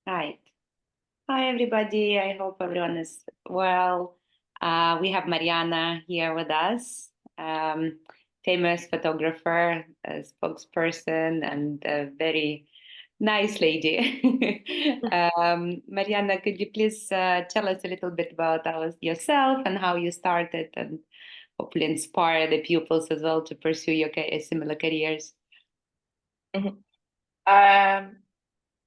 Right. Hi, everybody. I hope everyone is well. We have Mariana here with us, um, famous photographer, a spokesperson, and a very nice lady. Mariana, could you please tell us a little bit about yourself and how you started, and hopefully inspire the pupils as well to pursue your similar careers? Mhm. Um,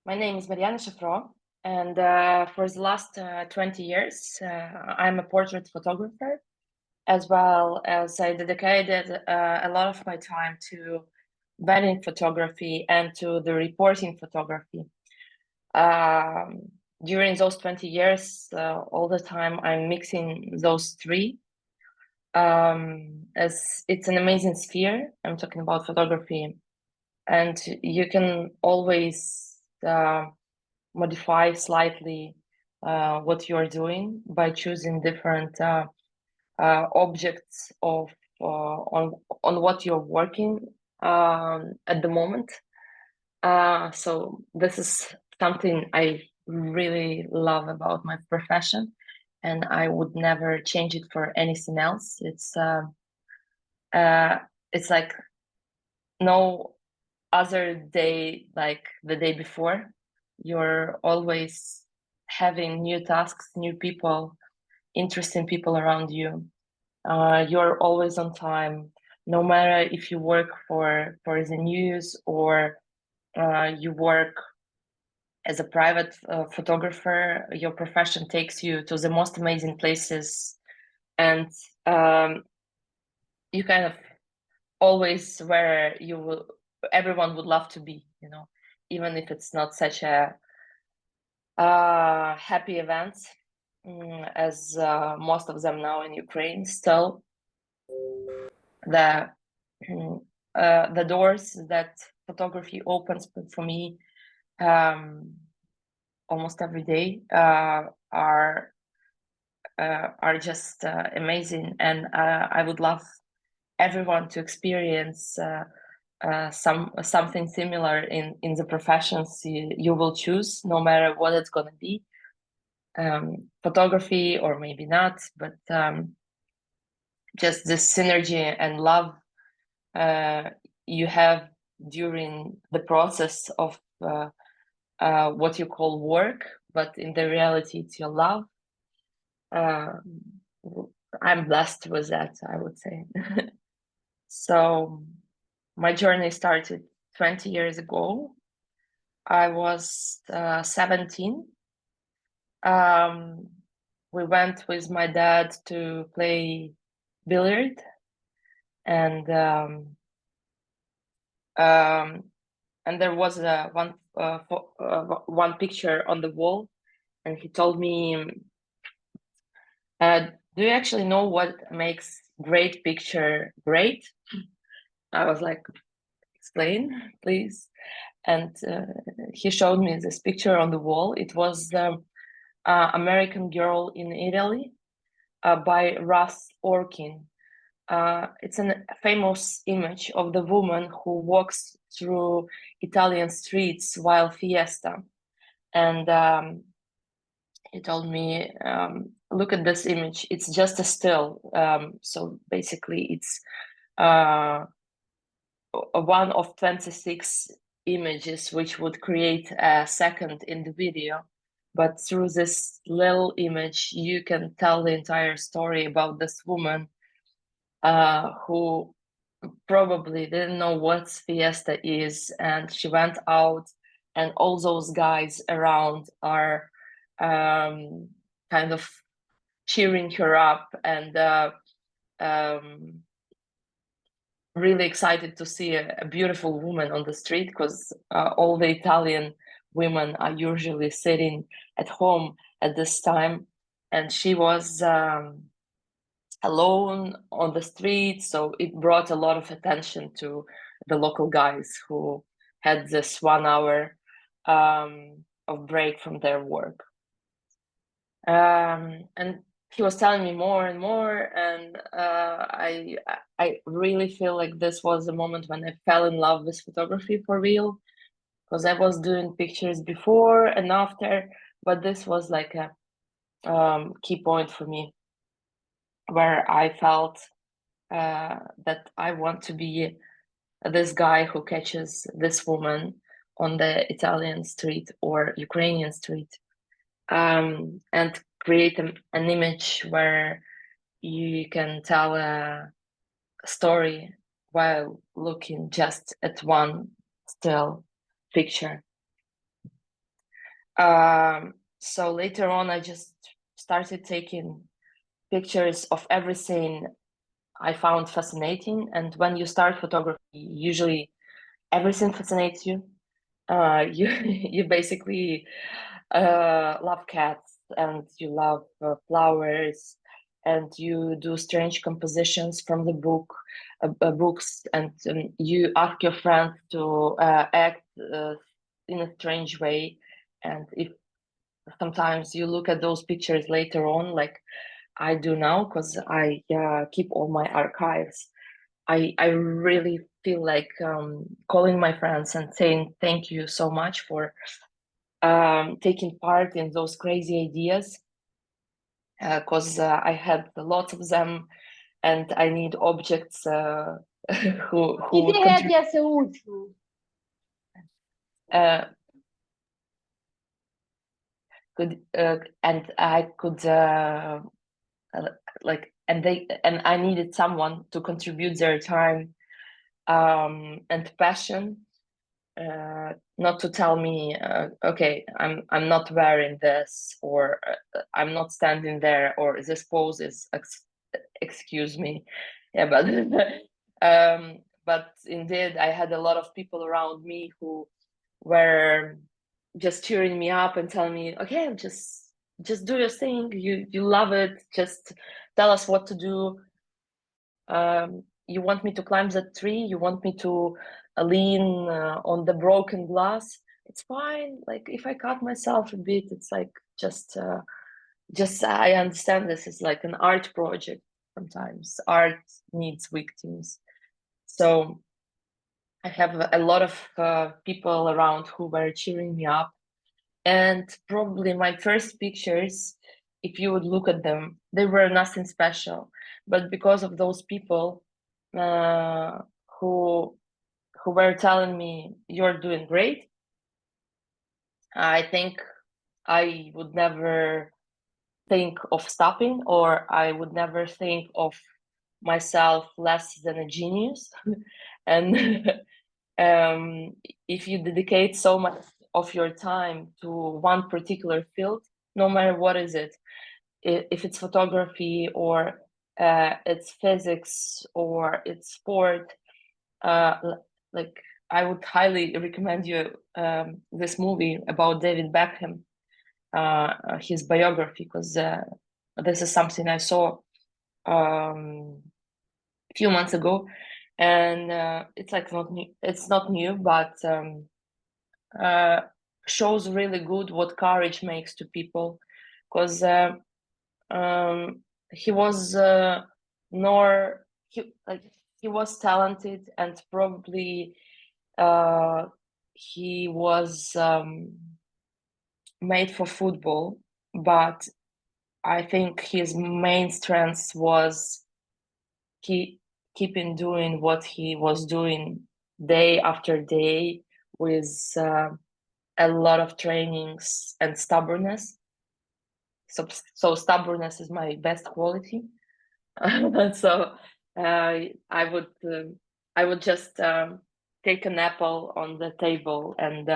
my name is Mariana Shafro, and for the last 20 years, I'm a portrait photographer, as well as I dedicated a lot of my time to wedding photography and to the reporting photography. Um, During those 20 years, all the time I'm mixing those three, as it's an amazing sphere. I'm talking about photography, and you can always modify slightly what you are doing by choosing different objects of on what you're working at the moment. So this is something I really love about my profession, and I would never change it for anything else. It's like no other day like the day before. You're always having new tasks, new people, interesting people around you. You're always on time, no matter if you work for the news or you work as a private photographer. Your profession takes you to the most amazing places, and um, you kind of always where everyone would love to be, even if it's not such a happy event, as most of them now in Ukraine. Still, the the doors that photography opens for me um, almost every day are just amazing, and I would love everyone to experience something similar in the professions you will choose, no matter what it's going to be, photography or maybe not, but just this synergy and love you have during the process of what you call work, but in the reality it's your love. I'm blessed with that, I would say. So my journey started 20 years ago. I was 17. We went with my dad to play billiard, and there was one picture on the wall, and he told me, "Do you actually know what makes great picture great?" I was like, "Explain, please." And he showed me this picture on the wall. It was the American Girl in Italy by Russ Orkin. It's a famous image of the woman who walks through Italian streets while fiesta. And he told me, look at this image. It's just a still. So basically, it's one of 26 images which would create a second in the video. But through this little image, you can tell the entire story about this woman who probably didn't know what fiesta is, and she went out, and all those guys around are kind of cheering her up and um, really excited to see a beautiful woman on the street, because all the Italian women are usually sitting at home at this time, and she was alone on the street, so it brought a lot of attention to the local guys who had this 1 hour of break from their work. And he was telling me more and more, and I really feel like this was the moment when I fell in love with photography for real. because I was doing pictures before and after, but this was like a key point for me, where I felt that I want to be this guy who catches this woman on the Italian street or Ukrainian street, and create an image where you can tell a story while looking just at one still picture. So later on, I just started taking pictures of everything I found fascinating. And when you start photography, usually everything fascinates you. You basically love cats, and you love flowers, and you do strange compositions from the books, and you ask your friends to act in a strange way. And if sometimes you look at those pictures later on, like I do now, because I keep all my archives, I really feel like calling my friends and saying thank you so much for taking part in those crazy ideas, because I had lots of them, and I need objects who Que would derrete contribute. ia ser útil? And I could like, and I needed someone to contribute their time and passion, not to tell me, okay, I'm not wearing this, or I'm not standing there, or this pose is excuse me. Yeah, but indeed I had a lot of people around me who were just cheering me up and telling me, okay, just do your thing, you love it, just tell us what to do. You want me to climb that tree, you want me to lean on the broken glass, it's fine. Like if I cut myself a bit, it's like just I understand this is like an art project. Sometimes art needs victims. So I have a lot of people around who were cheering me up. And probably my first pictures, if you would look at them, they were nothing special. But because of those people uh, who were telling me you're doing great, I think I would never think of stopping, or I would never think of myself less than a genius. And if you dedicate so much of your time to one particular field, no matter what is it, if it's photography, or it's physics, or it's sport, like I would highly recommend you this movie about David Beckham, his biography, because this is something I saw a few months ago, and it's like not new. It's not new, but shows really good what courage makes to people, because he was nor he was talented, and probably he was made for football, but I think his main strength was keeping doing what he was doing day after day, with a lot of trainings and stubbornness. So stubbornness is my best quality. So I would just take an apple on the table, and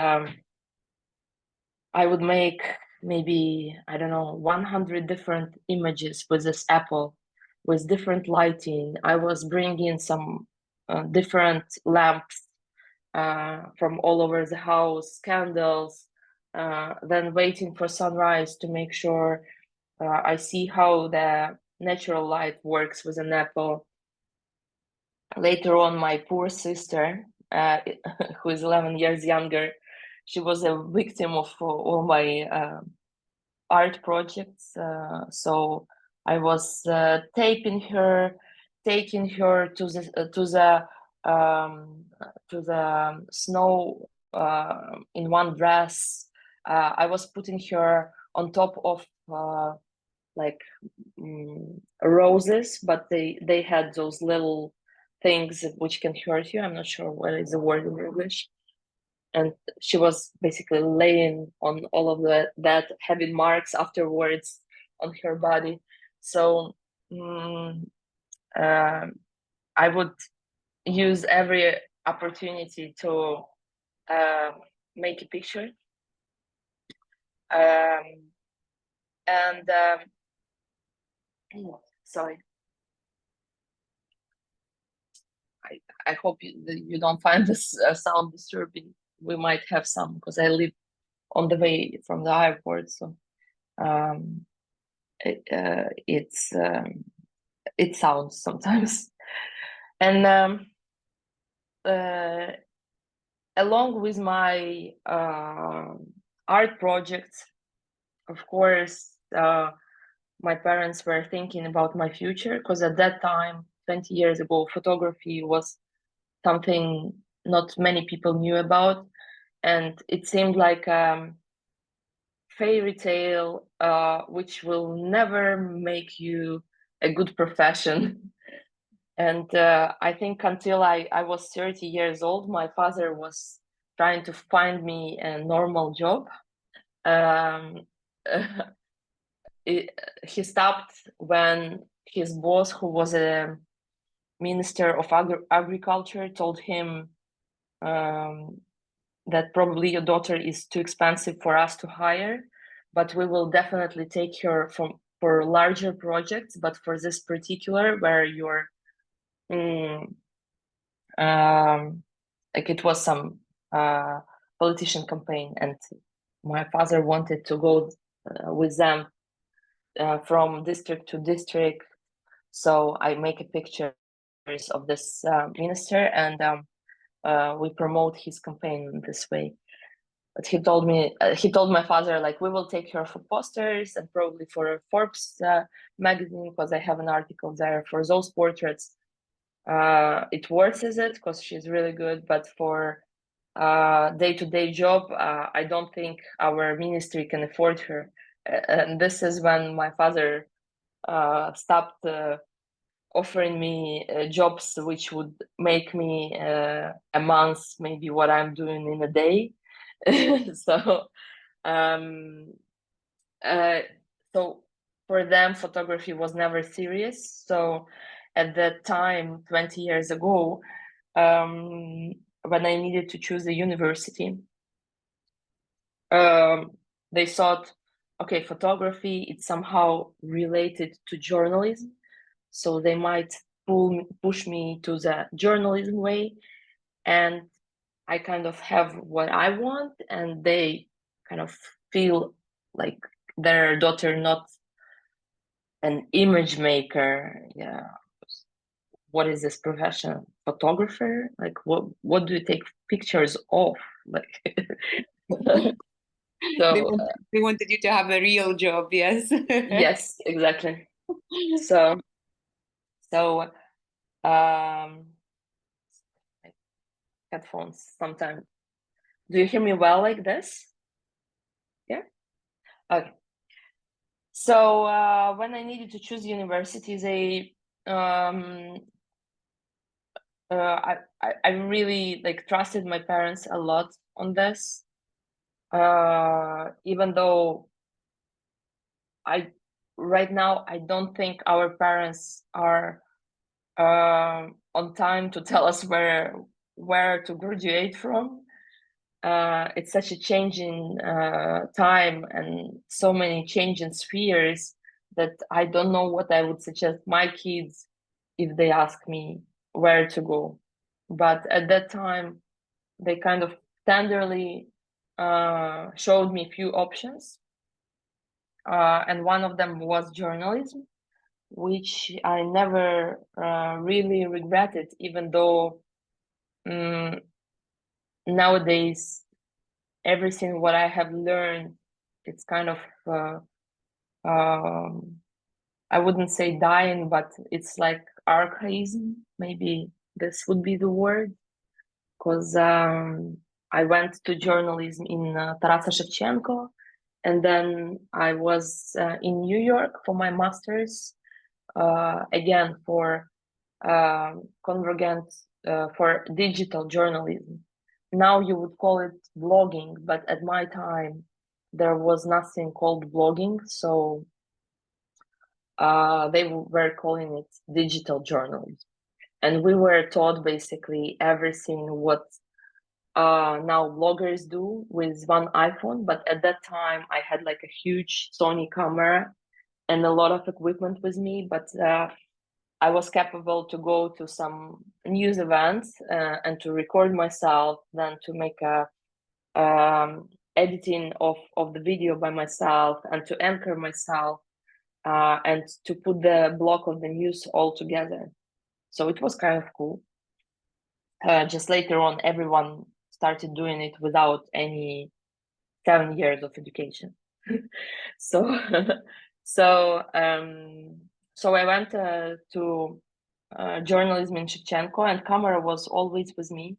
I would make maybe, I don't know, 100 different images with this apple, with different lighting. I was bringing some different lamps from all over the house, candles, then waiting for sunrise to make sure I see how the natural light works with an apple. Later on, my poor sister, who is 11 years younger, she was a victim of all my art projects. So I was taking her to the snow in one dress. I was putting her on top of like roses, but they had those little things which can hurt you. I'm not sure what is the word in English. And she was basically laying on all of that having marks afterwards on her body. So I would use every opportunity to make a picture. And sorry, I hope you don't find this sound disturbing. We might have some because I live on the way from the airport, so it sounds sometimes. And along with my art projects, of course, my parents were thinking about my future, because at that time, 20 years ago, photography was something not many people knew about, and it seemed like fairy tale which will never make you a good profession. And I think until I was 30 years old, my father was trying to find me a normal job. He stopped when his boss, who was a minister of agriculture, told him that probably your daughter is too expensive for us to hire, but we will definitely take her for larger projects. But for this particular, where you're like it was some politician campaign, and my father wanted to go with them from district to district. So I make a pictures of this minister, and we promote his campaign this way. But he told my father, like, we will take her for posters and probably for a Forbes magazine, because I have an article there for those portraits. It worth it because she's really good, but for day-to-day job, I don't think our ministry can afford her. And this is when my father stopped offering me jobs which would make me a month maybe what I'm doing in a day. So so for them, photography was never serious. So at that time, 20 years ago, when I needed to choose a university, they thought, okay, photography, it's somehow related to journalism, so they might push me to the journalism way, and I kind of have what I want, and they kind of feel like their daughter not an image maker. Yeah, what is this profession? Photographer? Like, what do you take pictures of? Like, so They wanted you to have a real job, yes. yes, exactly. So um headphones sometimes. Do you hear me well like this? Yeah. Okay. So when I needed to choose universities, I really like trusted my parents a lot on this, even though right now I don't think our parents are on time to tell us where to graduate from. It's such a changing time and so many changing spheres that I don't know what I would suggest my kids if they ask me where to go. But at that time, they kind of tenderly showed me few options. And one of them was journalism, which I never really regretted, even though nowadays everything what I have learned, it's kind of I wouldn't say dying, but it's like archaism. Maybe this would be the word, because I went to journalism in Tarasa Shevchenko, and then I was in New York for my master's, again for convergent for digital journalism. Now you would call it blogging, but at my time there was nothing called blogging, so they were calling it digital journalism. And we were taught basically everything what now bloggers do with one iPhone. But at that time, I had like a huge Sony camera and a lot of equipment with me. But I was capable to go to some news events and to record myself, then to make a editing of the video by myself and to anchor myself and to put the block of the news all together. So it was kind of cool. Just later on, everyone started doing it without any 7 years of education. So, so, so I went to journalism in Shevchenko, and camera was always with me.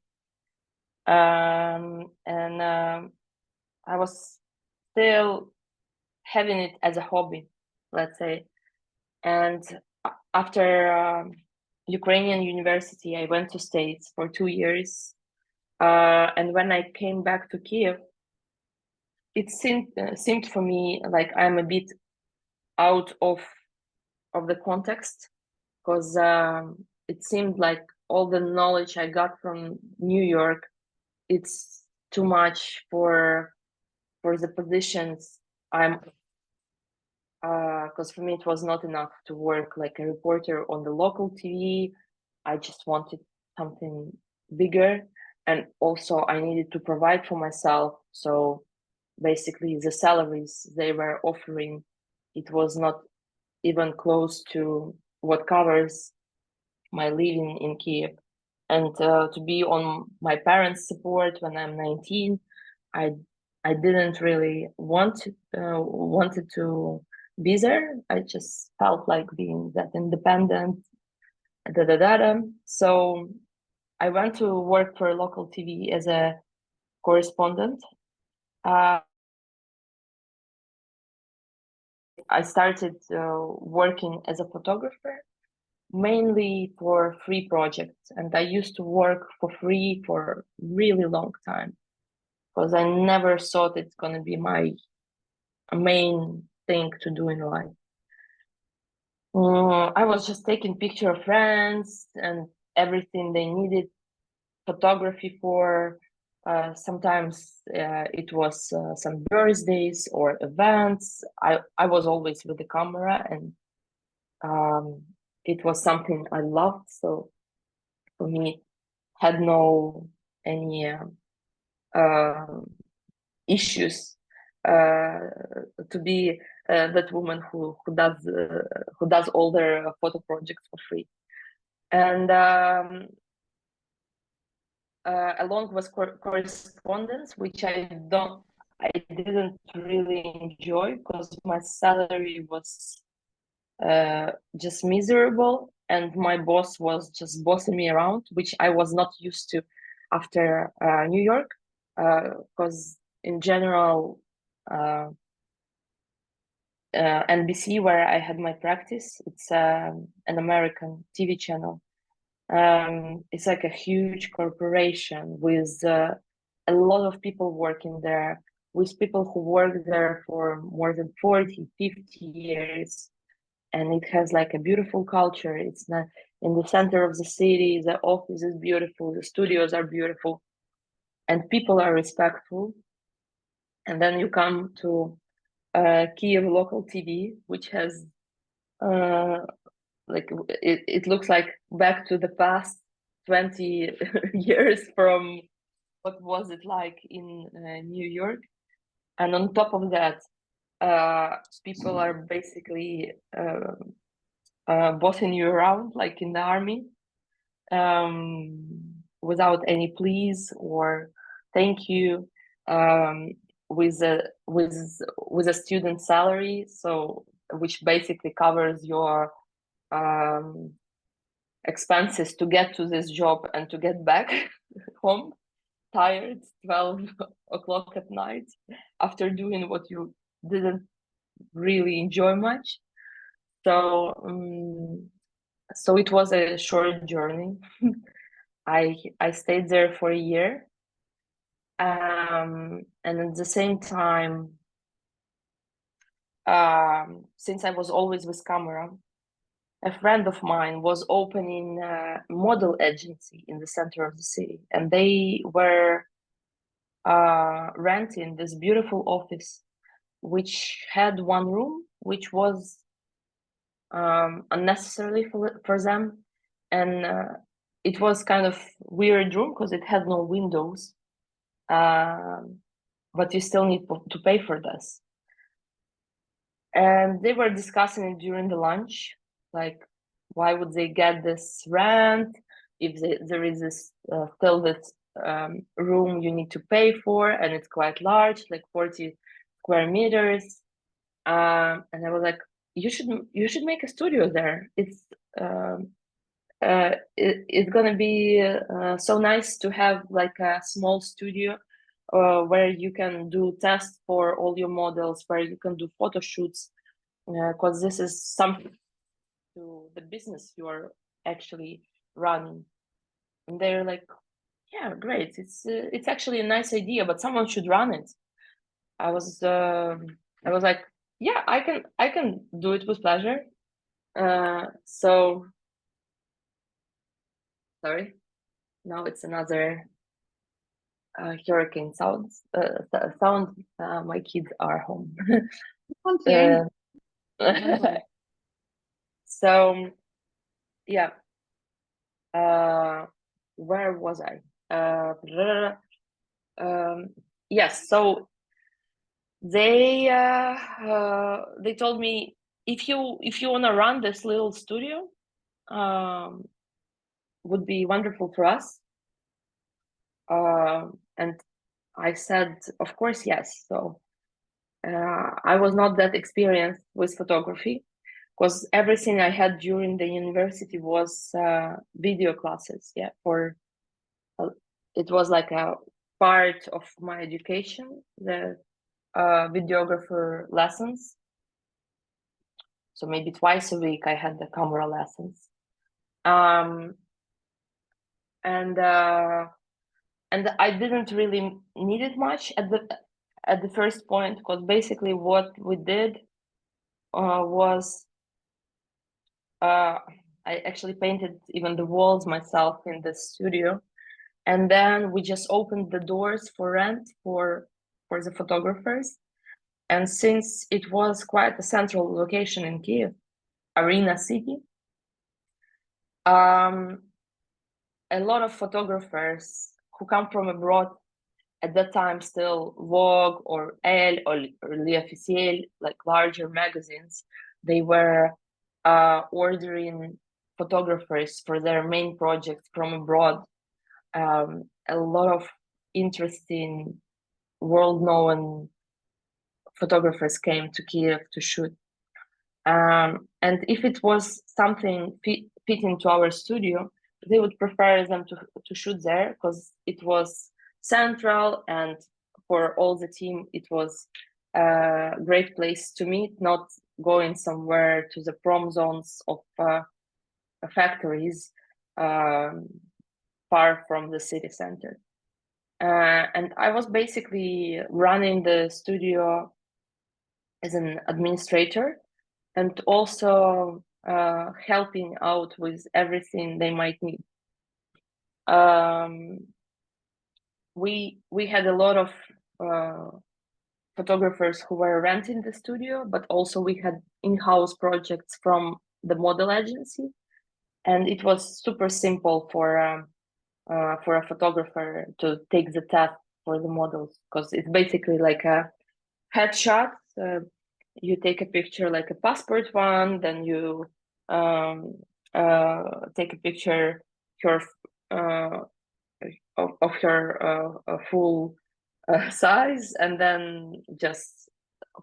And I was still having it as a hobby, let's say. And after Ukrainian university, I went to States for 2 years. And when I came back to Kiev, it seemed for me like I'm a bit out of the context, because it seemed like all the knowledge I got from New York, it's too much for the positions I'm, because for me it was not enough to work like a reporter on the local TV. I just wanted something bigger, and also I needed to provide for myself. So basically the salaries they were offering, it was not even close to what covers my living in Kiev. And to be on my parents' support when I'm 19, I didn't really wanted to be there. I just felt like being that independent. So I went to work for local TV as a correspondent. I started working as a photographer, mainly for free projects. And I used to work for free for a really long time, because I never thought it's going to be my main thing to do in life. I was just taking picture of friends and everything they needed photography for. Sometimes it was some birthdays or events. I was always with the camera, and it was something I loved. So for me, it had no any issues to be that woman who does all their photo projects for free. And along with correspondence, which I didn't really enjoy, because my salary was just miserable, and my boss was just bossing me around, which I was not used to after New York, because in general, NBC, where I had my practice, it's an American TV channel. It's like a huge corporation with a lot of people working there, with people who work there for more than 40, 50 years. And it has like a beautiful culture. It's not in the center of the city. The office is beautiful. The studios are beautiful, and people are respectful. And then you come to Kiev local TV, which has like it looks like back to the past 20 years from what was it like in New York. And on top of that, people are basically bossing you around like in the army, without any please or thank you, with a student salary, so which basically covers your expenses to get to this job and to get back home. tired 12 o'clock at night after doing what you didn't really enjoy much. So it was a short journey. I stayed there for a year, and at the same time, since I was always with camera, a friend of mine was opening a model agency in the center of the city, and they were renting this beautiful office, which had one room, which was unnecessarily for them, and it was kind of weird room because it had no windows, but you still need to pay for this. And they were discussing it during the lunch, like why would they get this rent if there is this still this room you need to pay for, and it's quite large, like 40 square meters. And I was like, you should make a studio there. It's gonna be so nice to have like a small studio where you can do tests for all your models, where you can do photo shoots, because this is something to the business you are actually running. And they're like, yeah, great. It's actually a nice idea, but someone should run it. I was like, yeah, I can do it with pleasure. So sorry, now it's another hurricane sounds sound. My kids are home. I'm hearing. So yeah, where was I? Yes, so they told me, if you want to run this little studio, would be wonderful for us. And I said, of course, yes. So I was not that experienced with photography, because everything I had during the university was video classes. Yeah, it was like a part of my education, the videographer lessons. So maybe twice a week I had the camera lessons. And I didn't really need it much at the first point, because basically what we did was I actually painted even the walls myself in the studio, and then we just opened the doors for rent for the photographers. And since it was quite a central location in Kiev, Arena City, a lot of photographers who come from abroad, at that time still Vogue or ELLE or L'Officiel, like larger magazines, they were ordering photographers for their main projects from abroad. A lot of interesting world-known photographers came to Kiev to shoot. And if it was something fit into our studio, they would prefer them to shoot there, because it was central, and for all the team, it was a great place to meet, not going somewhere to the prom zones of factories far from the city center. And I was basically running the studio as an administrator, and also helping out with everything they might need. We had a lot of photographers who were renting the studio, but also we had in-house projects from the model agency, and it was super simple for a photographer to take the test for the models, because it's basically like a headshot. You take a picture like a passport one, then you take a picture your of your full size, and then just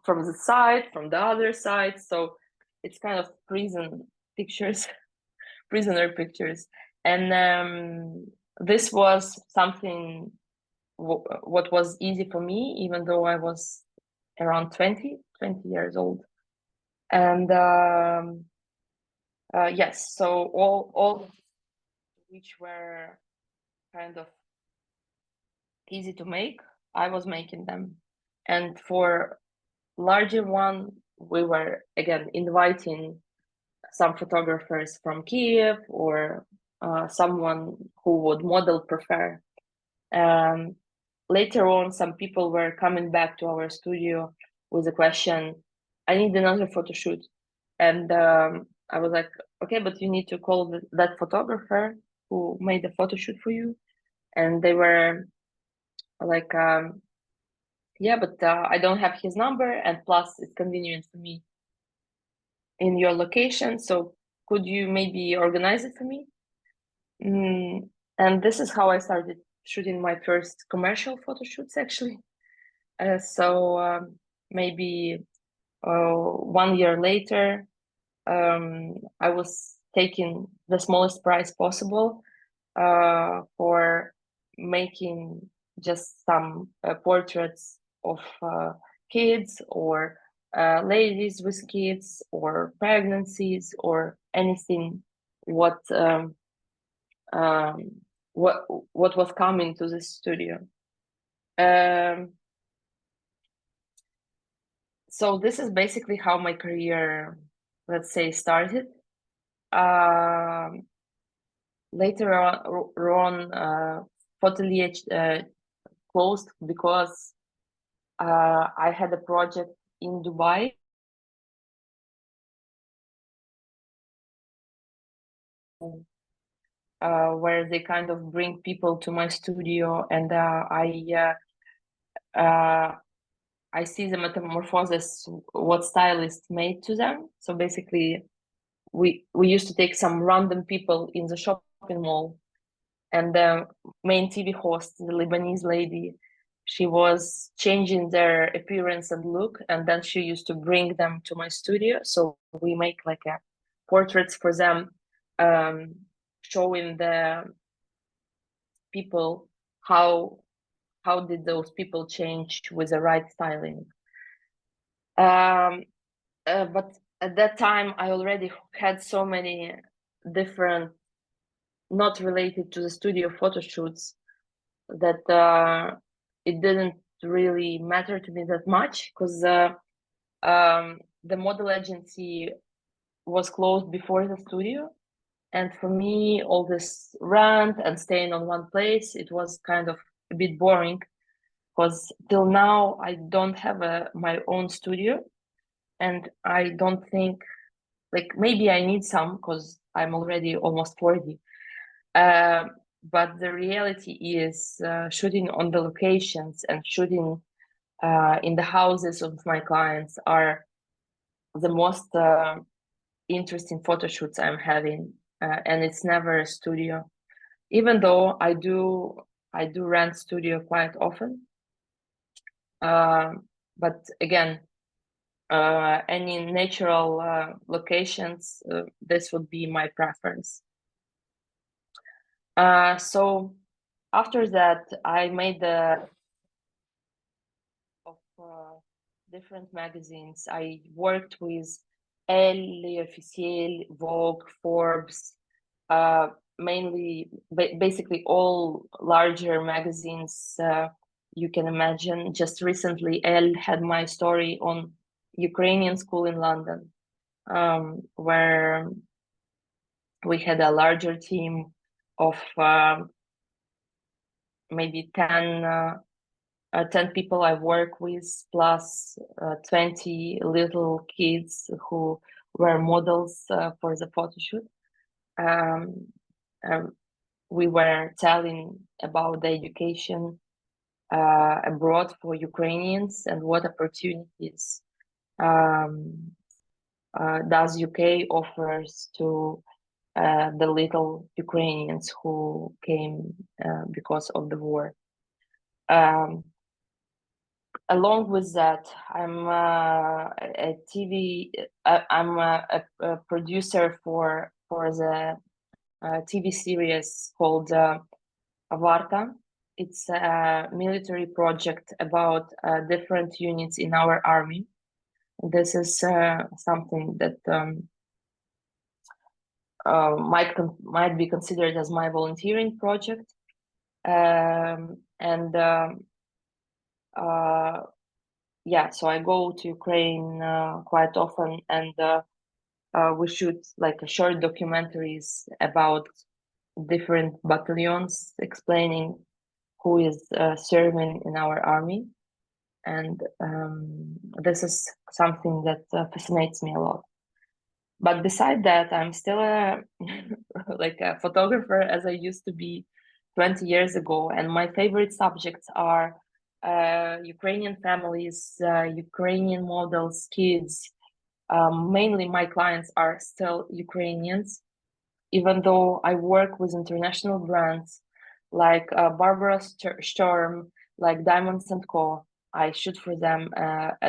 from the side, from the other side. So it's kind of prison pictures, prisoner pictures. And this was something what was easy for me, even though I was around 20 years old. And yes, so all which were kind of easy to make, I was making them. And for larger one, we were again inviting some photographers from Kiev or someone who would model prefer. Later on, some people were coming back to our studio with a question, I need another photo shoot. And I was like, okay, but you need to call that photographer who made the photo shoot for you. And they were like, yeah, but I don't have his number, and plus it's convenient for me in your location. So could you maybe organize it for me? And this is how I started shooting my first commercial photo shoots, actually. So maybe 1 year later, I was taking the smallest price possible for making just some portraits of kids or ladies with kids or pregnancies or anything what um, what was coming to the studio. So this is basically how my career, let's say, started. Later on, Fotelier closed because I had a project in Dubai. Where they kind of bring people to my studio, and I see the metamorphosis what stylists made to them. So basically, we used to take some random people in the shopping mall, and the main TV host, the Lebanese lady, she was changing their appearance and look, and then she used to bring them to my studio. So we make like a portraits for them, showing the people how did those people change with the right styling. But at that time, I already had so many different, not related to the studio photo shoots, that it didn't really matter to me that much, because the model agency was closed before the studio. And for me, all this rent and staying on one place, it was kind of a bit boring, because till now I don't have my own studio, and I don't think, like, maybe I need some because I'm already almost 40. But the reality is shooting on the locations and shooting in the houses of my clients are the most interesting photo shoots I'm having, and it's never a studio. Even though I do rent studio quite often, but again, any natural locations, this would be my preference. So after that, I made of different magazines. I worked with ELLE, Officiel, Vogue, Forbes, mainly basically all larger magazines you can imagine. Just recently, ELLE had my story on Ukrainian school in London, where we had a larger team of maybe 10 people I work with, plus 20 little kids who were models for the photo shoot. We were telling about the education abroad for Ukrainians and what opportunities does UK offers to the little Ukrainians who came because of the war. Along with that, I'm a TV. I'm a producer for the TV series called Varta. It's a military project about different units in our army. This is something that might be considered as my volunteering project. Yeah, so I go to Ukraine quite often, and we shoot like short documentaries about different battalions, explaining who is serving in our army. And this is something that fascinates me a lot. But beside that, I'm still a like a photographer as I used to be 20 years ago, and my favorite subjects are Ukrainian families, Ukrainian models, kids. Mainly my clients are still Ukrainians, even though I work with international brands like Barbara Sturm, like Diamonds and Co. I shoot for them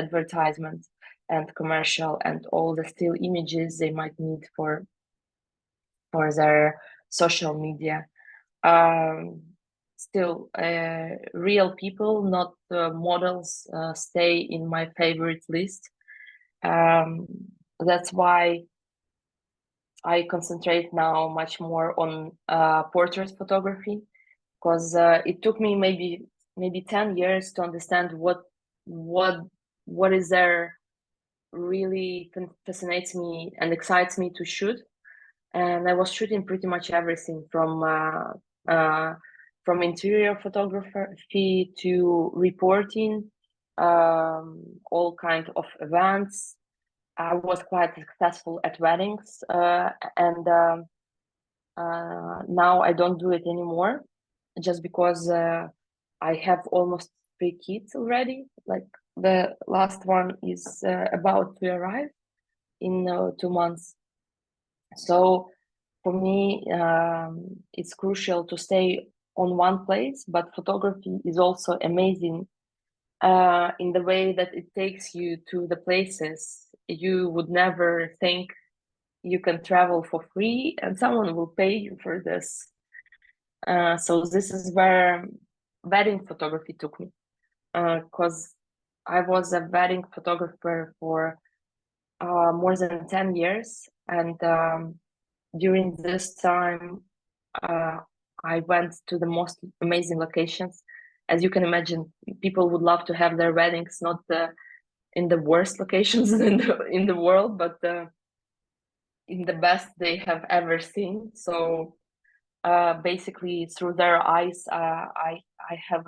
advertisements and commercial and all the still images they might need for their social media. Still, real people, not models, stay in my favorite list. That's why I concentrate now much more on portrait photography, because it took me maybe 10 years to understand what is there really fascinates me and excites me to shoot. And I was shooting pretty much everything from interior photography to reporting, all kind of events. I was quite successful at weddings, and now I don't do it anymore, just because I have almost 3 kids already. Like the last one is about to arrive in 2 months. So for me, it's crucial to stay on one place, but photography is also amazing in the way that it takes you to the places you would never think you can travel for free, and someone will pay you for this. So this is where wedding photography took me, because I was a wedding photographer for more than 10 years, and during this time, I went to the most amazing locations. As you can imagine, people would love to have their weddings not in the worst locations in the world, but in the best they have ever seen. So basically, through their eyes, I had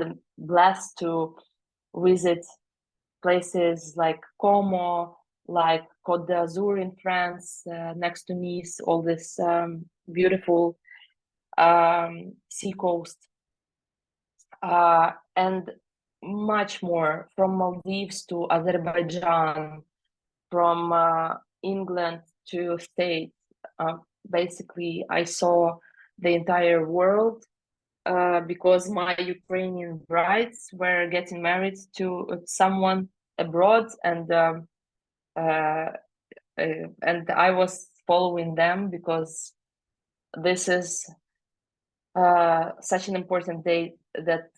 a blast to visit places like Como, like Côte d'Azur in France, next to Nice, all this beautiful sea coast, and much more, from Maldives to Azerbaijan, from England to States. Basically, I saw the entire world because my Ukrainian brides were getting married to someone abroad, and I was following them because this is such an important date that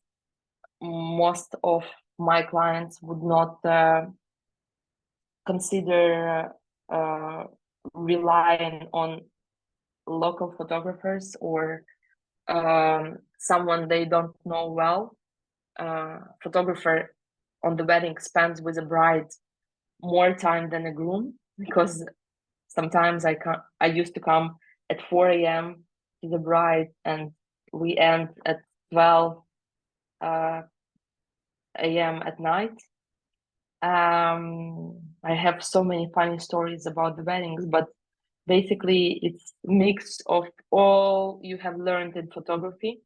most of my clients would not consider relying on local photographers or someone they don't know well. Photographer on the wedding spends with a bride more time than a groom, because sometimes I used to come at 4 a.m. to the bride, and we end at 12 a.m. at night. I have so many funny stories about the weddings, but basically it's a mix of all you have learned in photography.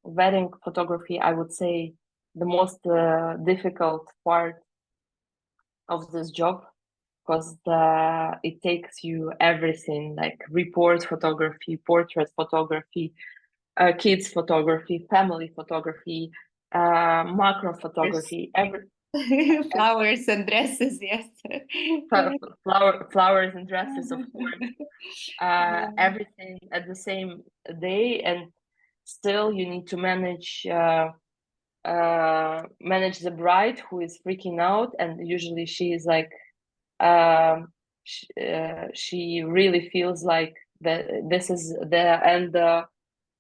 Wedding photography, I would say, the most difficult part of this job, because it takes you everything, like report photography, portrait photography, kids photography, family photography, macro photography, Flowers and dresses, yes. flowers and dresses, of course. Everything at the same day. And still you need to manage the bride who is freaking out, and usually she is like she really feels like that this is the end of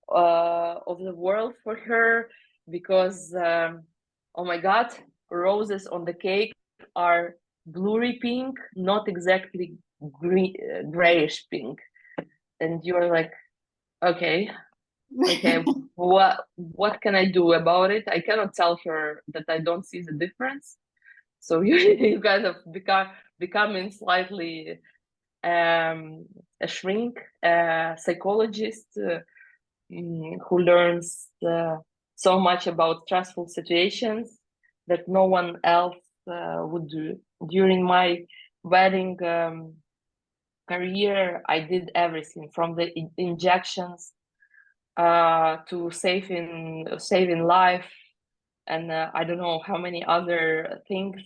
the world for her, because oh my god, roses on the cake are bluey pink, not exactly green, grayish pink, and you're like, okay, what can I do about it? I cannot tell her that I don't see the difference. So you kind of becoming slightly a shrink, psychologist who learns so much about stressful situations that no one else would do. During my wedding career, I did everything from the injections to saving life, and I don't know how many other things.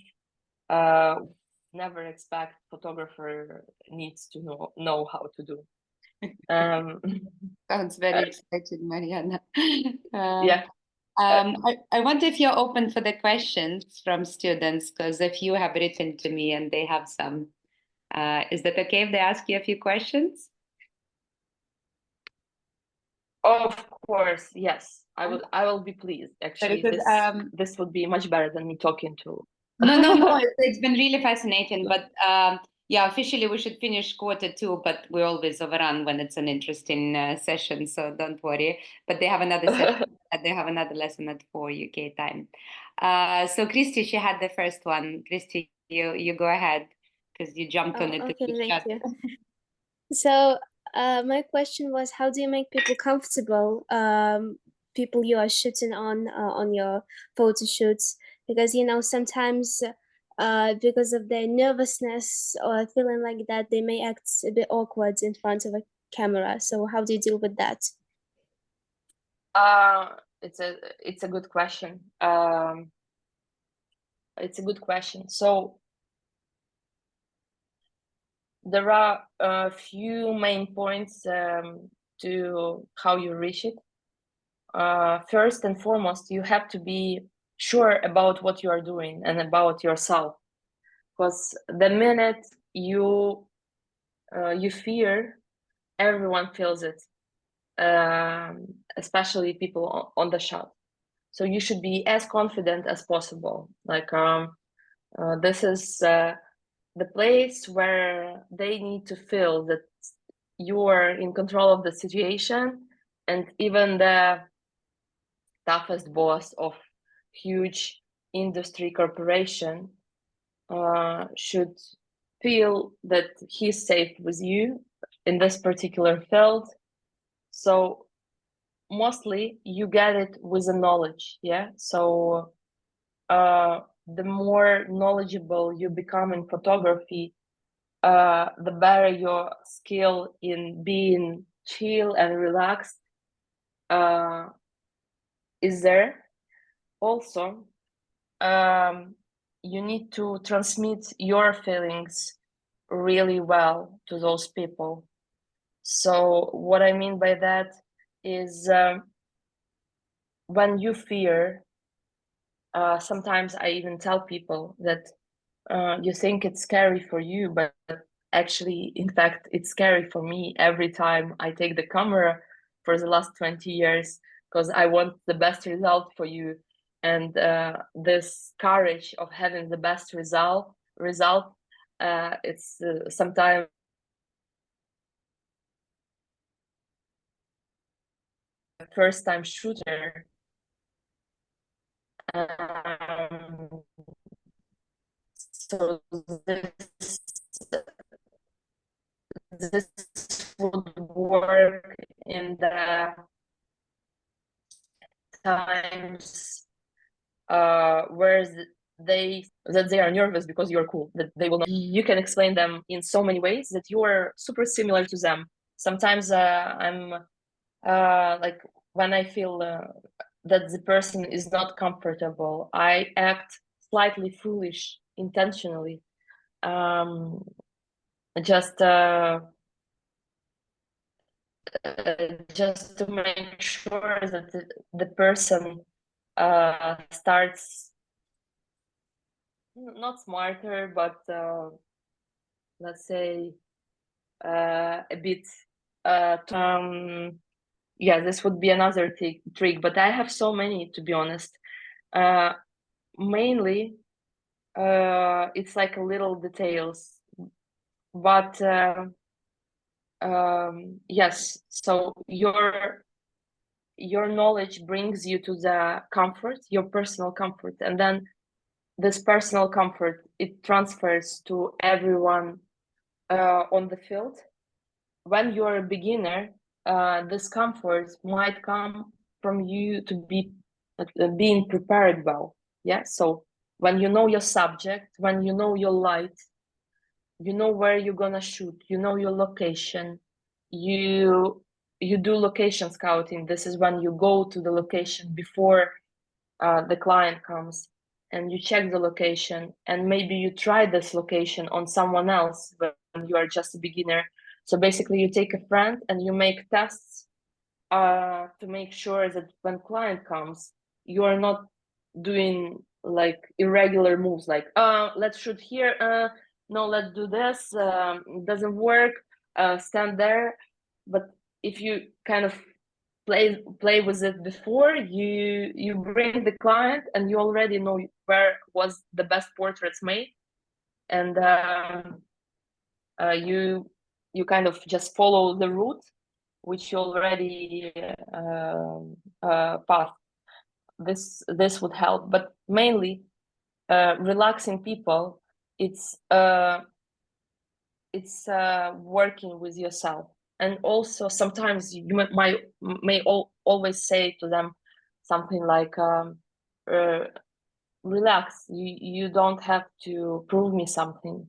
Never expect photographer needs to know how to do. Sounds very exciting, Mariana. Yeah. I wonder if you're open for the questions from students, because a few have written to me and they have some. Is that okay if they ask you a few questions? Of course, yes. I will be pleased. Actually, this would be much better than me talking to. No. It's been really fascinating. But yeah, officially we should finish quarter 2, but we always overrun when it's an interesting session, so don't worry. But they have another session. They have another lesson at 4 UK time. So Christy, she had the first one. Christy, you go ahead because you jumped on it. Okay, thank you. So my question was, how do you make people comfortable, people you are shooting on your photo shoots? Because, you know, sometimes because of their nervousness or feeling like that, they may act a bit awkward in front of a camera. So how do you deal with that? It's a good question. It's a good question. So there are a few main points to how you reach it. First and foremost, you have to be sure about what you are doing and about yourself, because the minute you fear, everyone feels it, especially people on the shot. So you should be as confident as possible. Like this is the place where they need to feel that you are in control of the situation, and even the toughest boss of huge industry corporation should feel that he's safe with you in this particular field. So mostly you get it with the knowledge. Yeah. So the more knowledgeable you become in photography, the better your skill in being chill and relaxed is there. Also, you need to transmit your feelings really well to those people. So what I mean by that is when you fear, sometimes I even tell people that you think it's scary for you, but actually, in fact, it's scary for me every time I take the camera for the last 20 years, because I want the best result for you. And this courage of having the best result, it's sometimes first time shooter. So this would work in the times where they are nervous because you're cool, that they will not. You can explain them in so many ways that you are super similar to them. Sometimes I'm like when I feel that the person is not comfortable, I act slightly foolish intentionally, just just to make sure that the person starts not smarter, but let's say a bit. Yeah, this would be another trick, but I have so many, to be honest. Mainly, it's like a little details, but yes. So your knowledge brings you to the comfort, your personal comfort, and then this personal comfort, it transfers to everyone on the field. When you're a beginner, this comfort might come from you to be being prepared well. Yeah. So when you know your subject, when you know your light, you know where you're gonna shoot, you know your location, you do location scouting. This is when you go to the location before the client comes, and you check the location, and maybe you try this location on someone else when you are just a beginner. So basically you take a friend and you make tests to make sure that when client comes, you are not doing like irregular moves, like let's shoot here, no, let's do this, it doesn't work, stand there. But if you kind of play with it before, you bring the client and you already know where was the best portraits made, and you kind of just follow the route which you already passed. This would help, but mainly relaxing people, it's working with yourself. And also sometimes you may always say to them something like relax, you don't have to prove me something.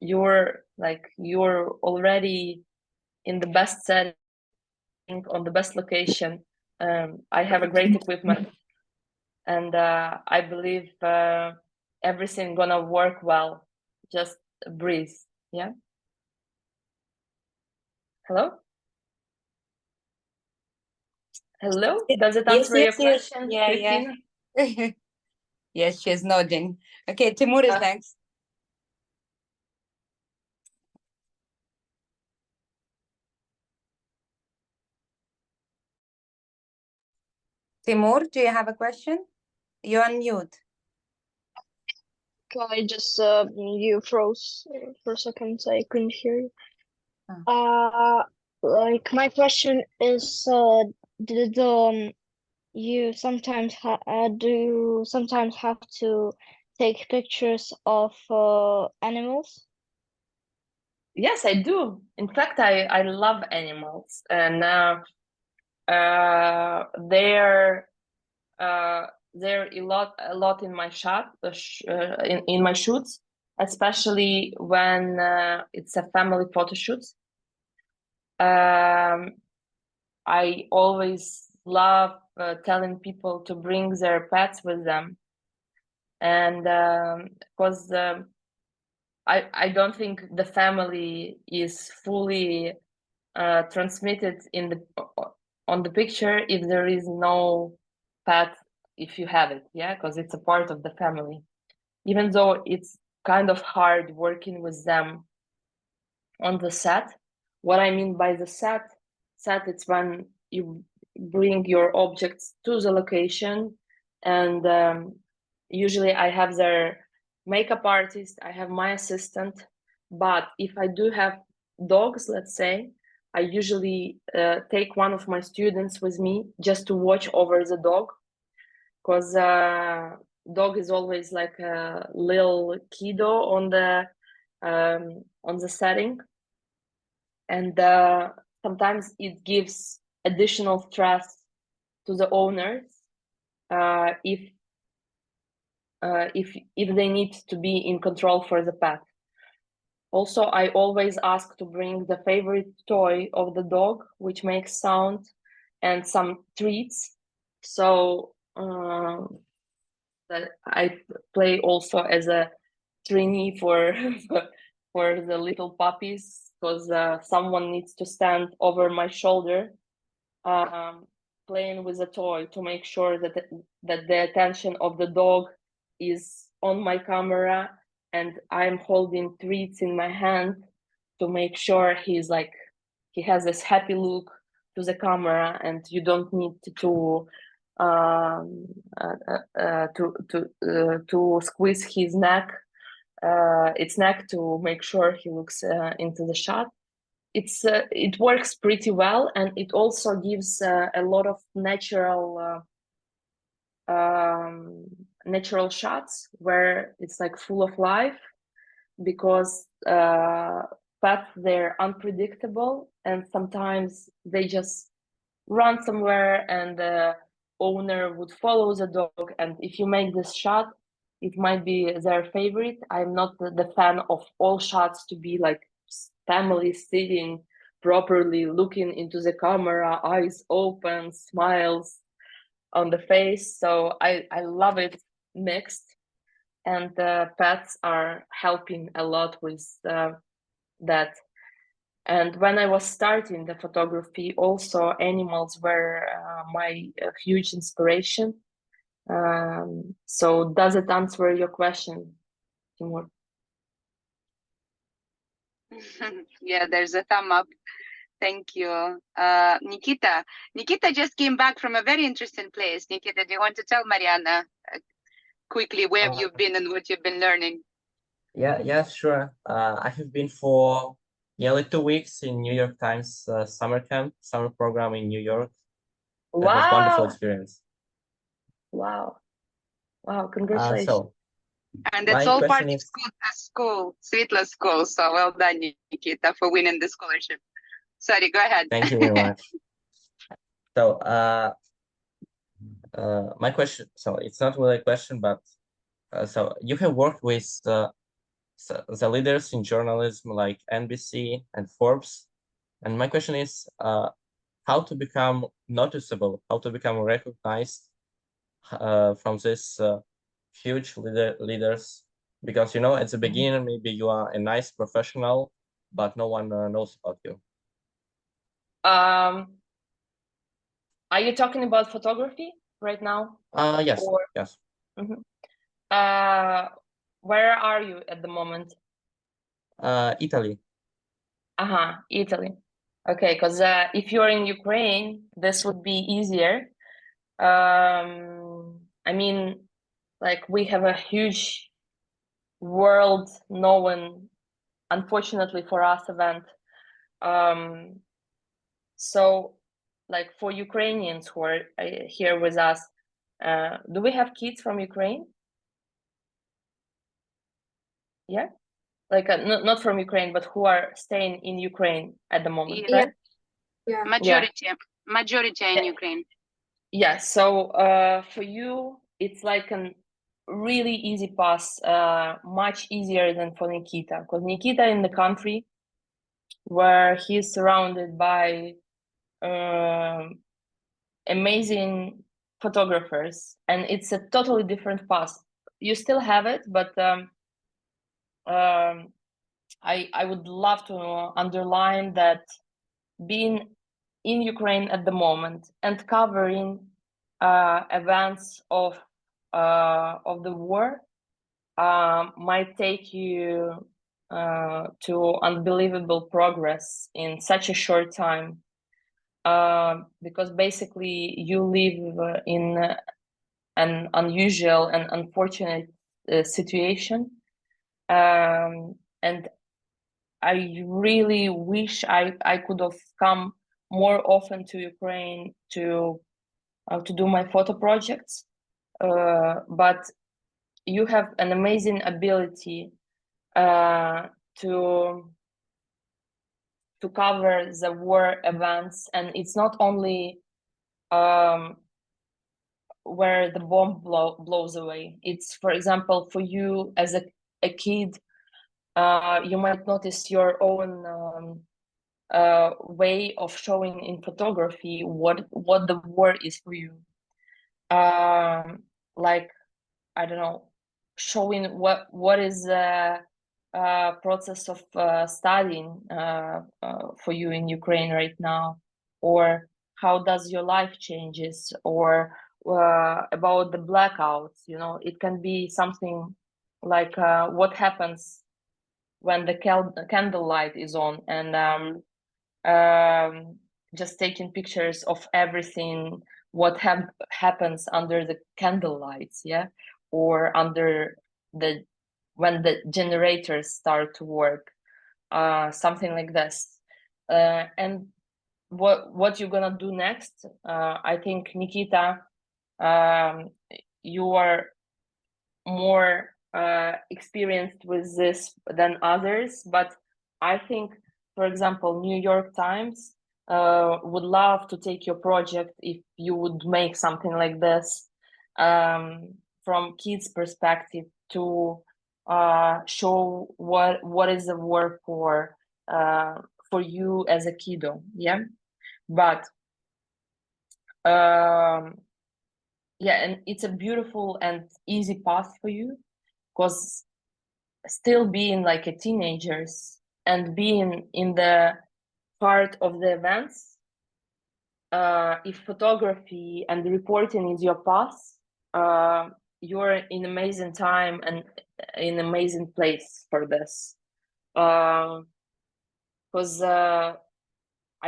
You're already in the best setting, on the best location. I have a great equipment, and I believe everything gonna work well. Just breathe. Yeah. Hello. Hello. Does it answer your question, Yeah, Christina? yeah. Yes, she's nodding. Okay, Timur is next. Timur, do you have a question? You're on mute. I just you froze for a second, so I couldn't hear you. Like my question is, did you sometimes do you sometimes have to take pictures of animals? Yes, I do. In fact, I love animals, and they're a lot in my shot, in my shoots, especially when it's a family photo shoot. I always love telling people to bring their pets with them, and because I don't think the family is fully transmitted on the picture if there is no pet, if you have it, yeah, because it's a part of the family. Even though it's kind of hard working with them on the set. What I mean by the set, it's when you bring your objects to the location, and usually I have their makeup artist, I have my assistant. But if I do have dogs, let's say, I usually take one of my students with me just to watch over the dog, because dog is always like a little kiddo on the setting, and sometimes it gives additional stress to the owners if they need to be in control for the pet. Also, I always ask to bring the favorite toy of the dog, which makes sound, and some treats. So that I play also as a trainee for for the little puppies, because someone needs to stand over my shoulder, playing with a toy to make sure that the attention of the dog is on my camera, and I'm holding treats in my hand to make sure he has this happy look to the camera, and you don't need to squeeze his neck, its neck, to make sure he looks into the shot. It works pretty well, and it also gives a lot of natural shots where it's like full of life, because pets, they're unpredictable, and sometimes they just run somewhere and the owner would follow the dog, and if you make this shot, it might be their favorite. I'm not the fan of all shots to be like family sitting properly, looking into the camera, eyes open, smiles on the face. So I love it mixed, and pets are helping a lot with that. And when I was starting the photography, also animals were my huge inspiration. So does it answer your question, Timur? Yeah, there's a thumb up. Thank you. Nikita just came back from a very interesting place. Nikita, do you want to tell Mariana quickly where you've been and what you've been learning? Yeah, sure. I have been for nearly 2 weeks in New York Times summer program in New York. That was wonderful experience. Wow, congratulations. And that's all part of school, Svetla School. So well done, Nikita, for winning the scholarship. Sorry, go ahead. Thank you very much. So my question, so it's not really a question, but so you have worked with the leaders in journalism like NBC and Forbes. And my question is how to become noticeable, how to become recognized from this huge leaders, because at the beginning maybe you are a nice professional, but no one knows about you. Are you talking about photography right now? Yes. Yes. Mm-hmm. Where are you at the moment? Italy. Italy. Okay, because if you're in Ukraine, this would be easier. I mean, like, we have a huge world-known, unfortunately for us, event. So, like, for Ukrainians who are here with us, do we have kids from Ukraine? Yeah, like not from Ukraine, but who are staying in Ukraine at the moment, right? Yeah. Majority in Ukraine. Yeah, so for you, it's like a really easy pass, much easier than for Nikita, because Nikita in the country where he's surrounded by amazing photographers, and it's a totally different path. You still have it, but I would love to underline that being in Ukraine at the moment and covering events of the war might take you to unbelievable progress in such a short time, because basically you live in an unusual and unfortunate situation, and I really wish I could have come more often to Ukraine to do my photo projects, but you have an amazing ability to cover the war events, and it's not only where the bomb blows away. It's, for example, for you as a kid, you might notice your own way of showing in photography what the war is for you. Like, I don't know, showing what is process of studying for you in Ukraine right now, or how does your life changes, or about the blackouts. You know, it can be something like what happens when the candlelight is on, and just taking pictures of everything what happens under the candlelights, yeah, or under the when the generators start to work, something like this. And what you're gonna do next? I think, Nikita, you are more experienced with this than others, but I think, for example, New York Times would love to take your project if you would make something like this, from kids' perspective, to show what is the work for you as a kiddo, yeah. But yeah, and it's a beautiful and easy path for you, because still being like a teenagers and being in the part of the events, if photography and reporting is your path, you're in amazing time and in amazing place for this. Because I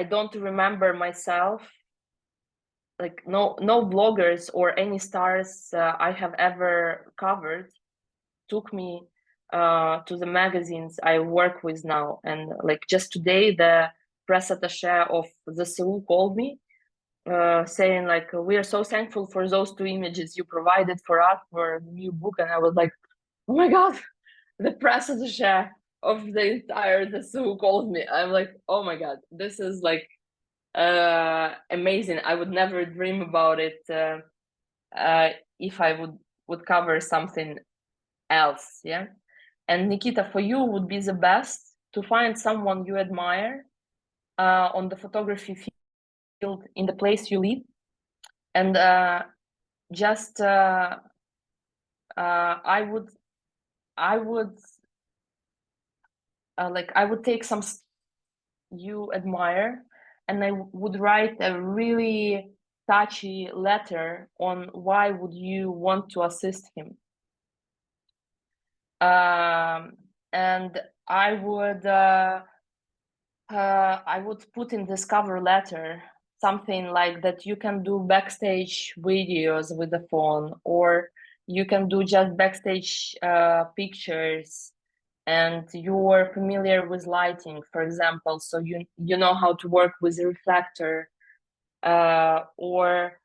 don't remember myself, like no bloggers or any stars I have ever covered took me to the magazines I work with now. And like just today, the press attaché of the Seoul called me, saying like, we are so thankful for those 2 images you provided for us for a new book. And I was like, oh my God, the press attaché of the entire the Seoul called me. I'm like, oh my God, this is like amazing. I would never dream about it if I would cover something else, yeah. And Nikita, for you would be the best to find someone you admire on the photography field in the place you live, and just I would like I would take some you admire, and I would write a really touchy letter on why would you want to assist him. And I would put in this cover letter something like that you can do backstage videos with the phone, or you can do just backstage pictures, and you are familiar with lighting, for example, so you know how to work with a reflector, or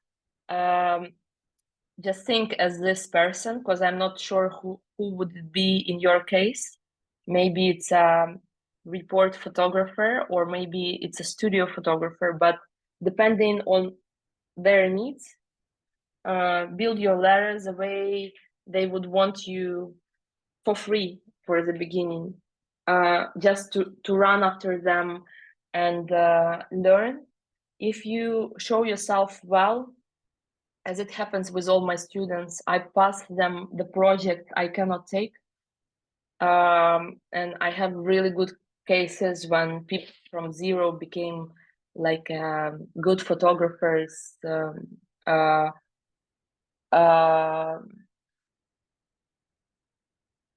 just think as this person, because I'm not sure who would it be in your case. Maybe it's a report photographer, or maybe it's a studio photographer, but depending on their needs, build your letters the way they would want you for free for the beginning, just to run after them and learn. If you show yourself well, as it happens with all my students, I pass them the project I cannot take. And I have really good cases when people from zero became like good photographers,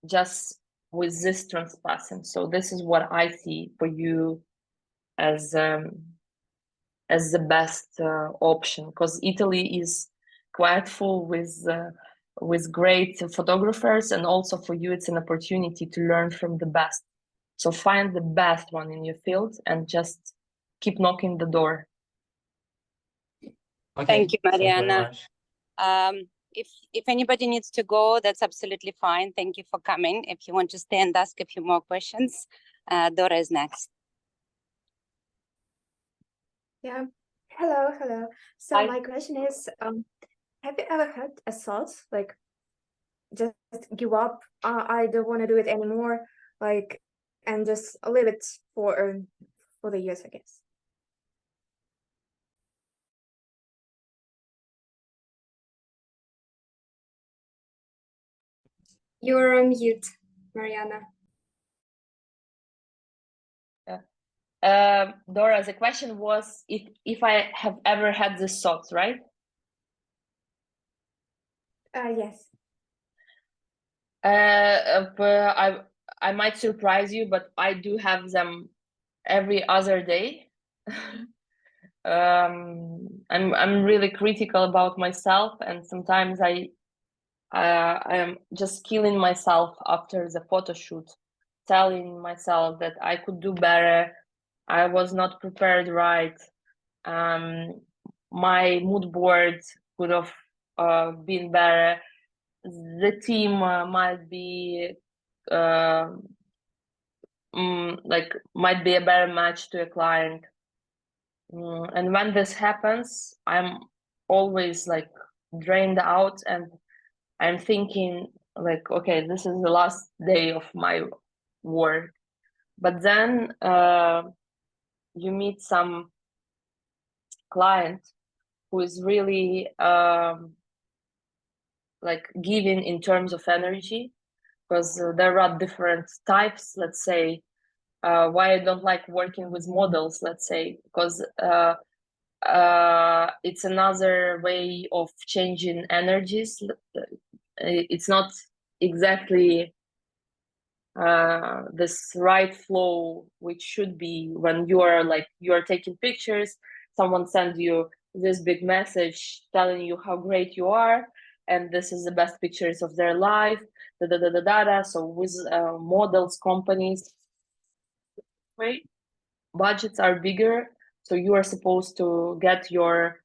just with this transpassing. So this is what I see for you as the best option, because Italy is quite full with great photographers, and also for you it's an opportunity to learn from the best. So find the best one in your field and just keep knocking the door. Okay, Thank you, thank you very Mariana. much. If anybody needs to go, that's absolutely fine. Thank you for coming. If you want to stay and ask a few more questions, Dora is next. Yeah. Hello. So Hi. my question is, have you ever had a thought like just give up? I don't want to do it anymore, like, and just leave it for the years, I guess. You're on mute, Mariana. Dora, the question was if I have ever had this thoughts, right? Yes. But I might surprise you, but I do have them every other day. I'm really critical about myself, and sometimes I am just killing myself after the photo shoot, telling myself that I could do better. I was not prepared right. My mood board could have been better. The team might be might be a better match to a client. And when this happens, I'm always like drained out, and I'm thinking like, okay, this is the last day of my work. But then you meet some client who is really like giving in terms of energy, because there are different types. Let's say why I don't like working with models, let's say, because it's another way of changing energies. It's not exactly this right flow, which should be when you are taking pictures, someone sends you this big message telling you how great you are, and this is the best pictures of their life, da da da da da da. So with models companies, budgets are bigger, so you are supposed to get your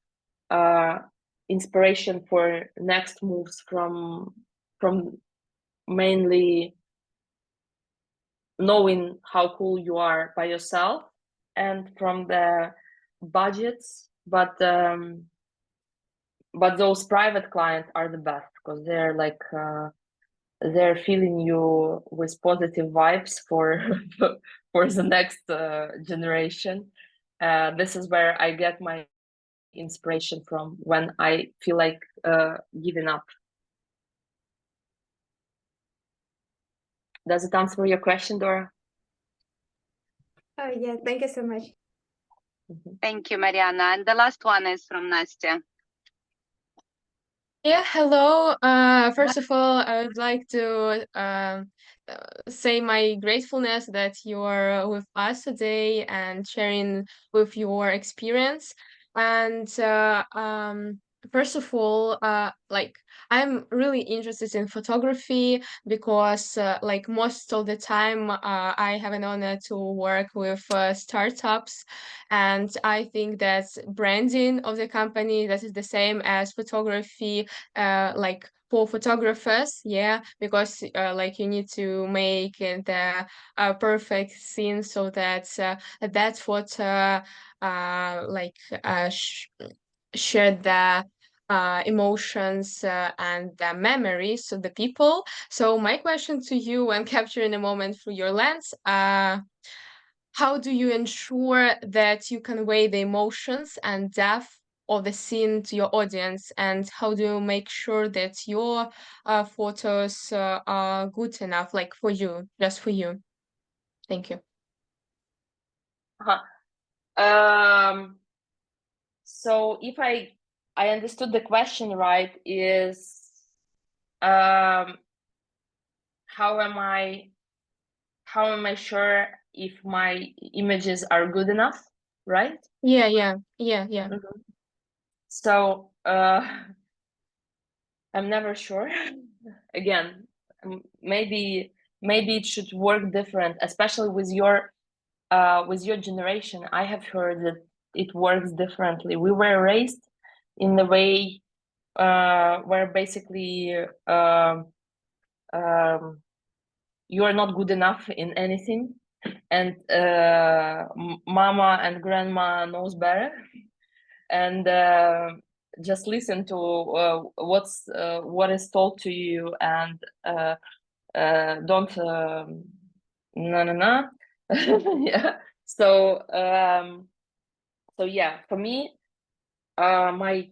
inspiration for next moves from mainly knowing how cool you are by yourself and from the budgets. But those private clients are the best, because they're like they're filling you with positive vibes for for the next generation. This is where I get my inspiration from when I feel like giving up. Does it answer your question, Dora? Yeah, thank you so much. Thank you, Mariana. And the last one is from Nastya. Yeah, hello. First of all, I would like to say my gratefulness that you're with us today and sharing with your experience. And first of all, like I'm really interested in photography because, like most of the time, I have an honor to work with startups, and I think that branding of the company that is the same as photography, like for photographers, yeah, because like you need to make the perfect scene so that that photo like share the emotions and the memories of the people. So my question to you, when capturing a moment through your lens, how do you ensure that you convey the emotions and depth of the scene to your audience, and how do you make sure that your photos are good enough, like for you, just for you? Thank you. So if I understood the question right, is how am I sure if my images are good enough, right? Yeah. So I'm never sure. Again, maybe it should work different, especially with your generation. I have heard that it works differently. We were raised in the way where basically you are not good enough in anything, and mama and grandma knows better, and just listen to what is told to you, and don't no. Yeah. So yeah, for me, my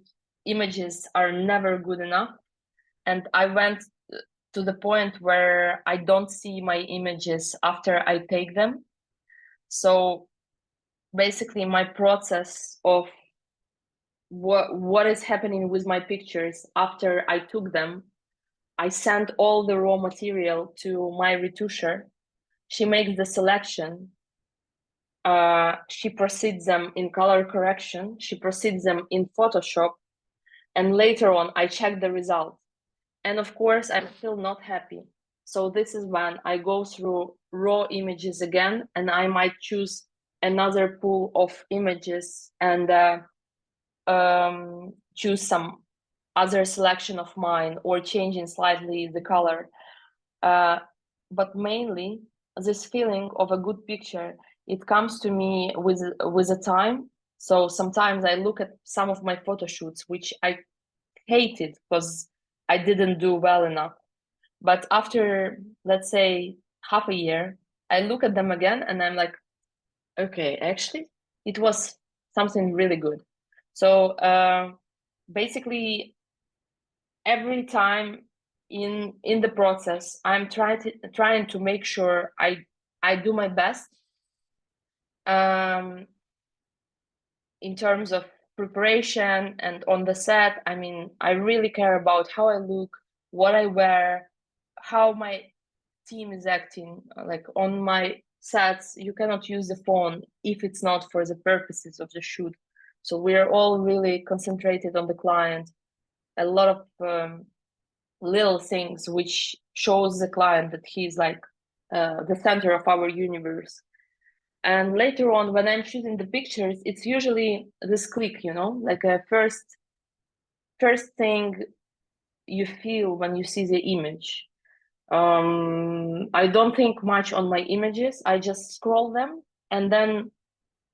images are never good enough, and I went to the point where I don't see my images after I take them. So basically my process of what is happening with my pictures after I took them. I sent all the raw material to my retoucher. She makes the selection. She proceeds them in color correction. She proceeds them in Photoshop. And later on, I check the result. And of course, I'm still not happy. So this is when I go through raw images again, and I might choose another pool of images and choose some other selection of mine or changing slightly the color. But mainly, this feeling of a good picture, it comes to me with a time. So sometimes I look at some of my photo shoots, which I hated because I didn't do well enough. But after, let's say, half a year, I look at them again and I'm like, okay, actually, it was something really good. So basically, every time in the process, I'm trying to make sure I do my best in terms of preparation and on the set. I mean, I really care about how I look, what I wear, how my team is acting. Like on my sets, you cannot use the phone if it's not for the purposes of the shoot. So we're all really concentrated on the client. A lot of little things which shows the client that he's like the center of our universe. And later on, when I'm shooting the pictures, it's usually this click, you know, like a first thing you feel when you see the image. I don't think much on my images. I just scroll them, and then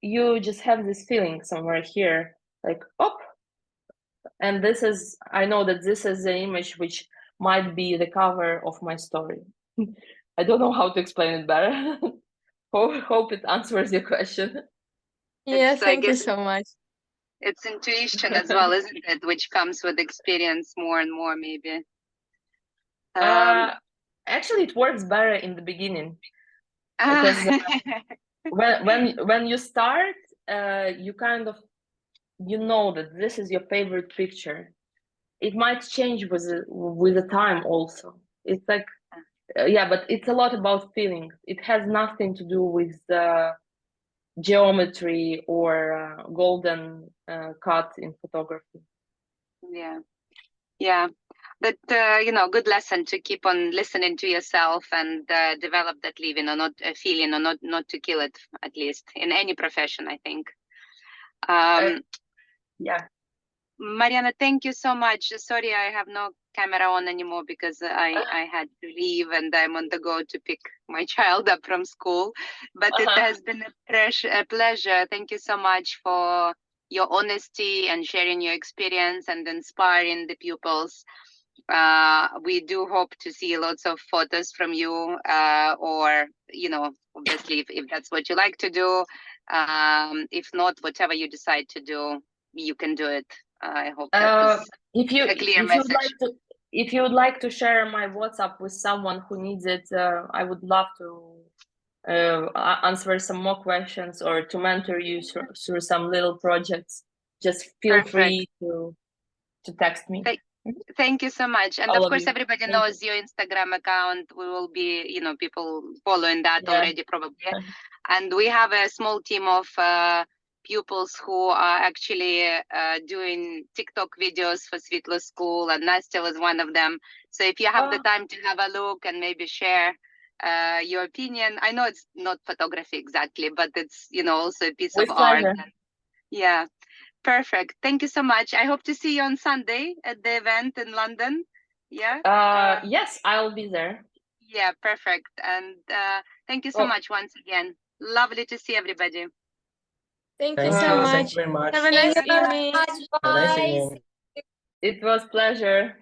you just have this feeling somewhere here, like, oh, and this is, I know that this is the image which might be the cover of my story. I don't know how to explain it better. Hope it answers your question. Yeah, It's, I thank you guess, so much. it's intuition as well, isn't it? Which comes with experience more and more, maybe. Actually, it works better in the beginning because when you start, you kind of, you know that this is your favorite picture. It might change with the time also. It's like, yeah, but it's a lot about feelings. It has nothing to do with geometry or golden cut in photography. Yeah, but you know, good lesson to keep on listening to yourself and develop that living or not feeling, or not to kill it, at least in any profession, I think. Yeah, Mariana, thank you so much. Sorry, I have no camera on anymore because I had to leave and I'm on the go to pick my child up from school. But it has been a pleasure. Thank you so much for your honesty and sharing your experience and inspiring the pupils. We do hope to see lots of photos from you, or, you know, obviously if that's what you like to do. If not, whatever you decide to do, you can do it. I hope that was a clear message. If you would like to share my WhatsApp with someone who needs it, I would love to answer some more questions or to mentor you through some little projects. Just feel free to text me. Thank you so much. And of course, everybody knows your Instagram account. We will be, you know, people following that already probably. And we have a small team of pupils who are actually doing TikTok videos for Svetlo School, and Nastya was one of them. So if you have the time to have a look and maybe share your opinion, I know it's not photography exactly, but it's, you know, also a piece of art. Yeah. Perfect. Thank you so much. I hope to see you on Sunday at the event in London. Yeah. Yes, I'll be there. Yeah, perfect. And thank you so much once again. Lovely to see everybody. Thank you so much. Thank you very much. Have a nice evening. Have a nice evening. It was a pleasure.